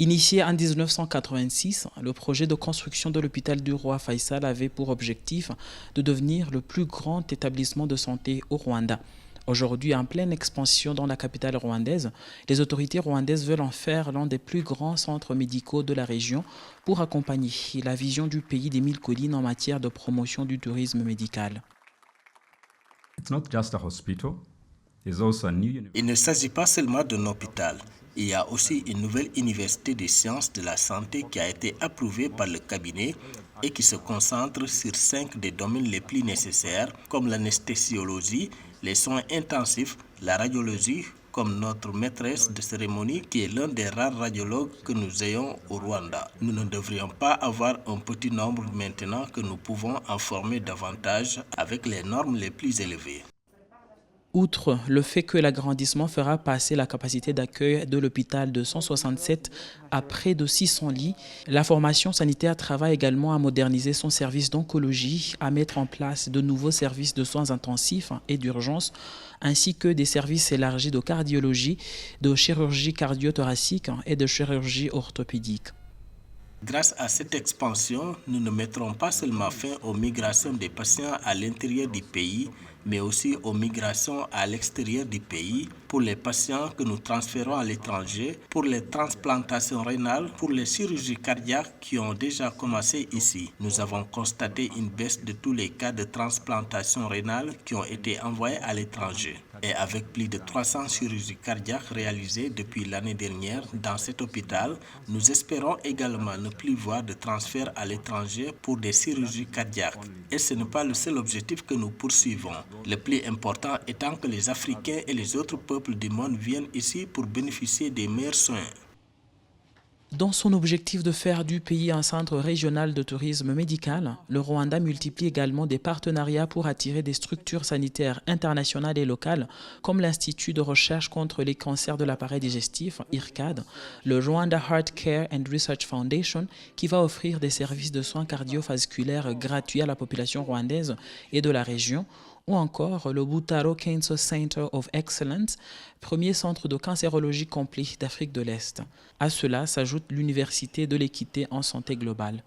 Initié en 1986, le projet de construction de l'hôpital du roi Faisal avait pour objectif de devenir le plus grand établissement de santé au Rwanda. Aujourd'hui, en pleine expansion dans la capitale rwandaise, les autorités rwandaises veulent en faire l'un des plus grands centres médicaux de la région pour accompagner la vision du pays des 1000 collines en matière de promotion du tourisme médical. Il ne s'agit pas seulement d'un hôpital. Il y a aussi une nouvelle université des sciences de la santé qui a été approuvée par le cabinet et qui se concentre sur 5 des domaines les plus nécessaires comme l'anesthésiologie, les soins intensifs, la radiologie, comme notre maîtresse de cérémonie qui est l'un des rares radiologues que nous ayons au Rwanda. Nous ne devrions pas avoir un petit nombre maintenant que nous pouvons en former davantage avec les normes les plus élevées. Outre le fait que l'agrandissement fera passer la capacité d'accueil de l'hôpital de 167 à près de 600 lits, la formation sanitaire travaille également à moderniser son service d'oncologie, à mettre en place de nouveaux services de soins intensifs et d'urgence, ainsi que des services élargis de cardiologie, de chirurgie cardio-thoracique et de chirurgie orthopédique. Grâce à cette expansion, nous ne mettrons pas seulement fin aux migrations des patients à l'intérieur du pays, mais aussi aux migrations à l'extérieur du pays pour les patients que nous transférons à l'étranger, pour les transplantations rénales, pour les chirurgies cardiaques qui ont déjà commencé ici. Nous avons constaté une baisse de tous les cas de transplantation rénale qui ont été envoyés à l'étranger. Et avec plus de 300 chirurgies cardiaques réalisées depuis l'année dernière dans cet hôpital, nous espérons également ne plus voir de transfert à l'étranger pour des chirurgies cardiaques. Et ce n'est pas le seul objectif que nous poursuivons. Le plus important étant que les Africains et les autres peuples du monde viennent ici pour bénéficier des meilleurs soins. Dans son objectif de faire du pays un centre régional de tourisme médical, le Rwanda multiplie également des partenariats pour attirer des structures sanitaires internationales et locales comme l'Institut de recherche contre les cancers de l'appareil digestif, IRCAD, le Rwanda Heart Care and Research Foundation qui va offrir des services de soins cardiovasculaires gratuits à la population rwandaise et de la région, ou encore le Butaro Cancer Center of Excellence, premier centre de cancérologie complet d'Afrique de l'Est. À cela s'ajoute l'Université de l'équité en santé globale.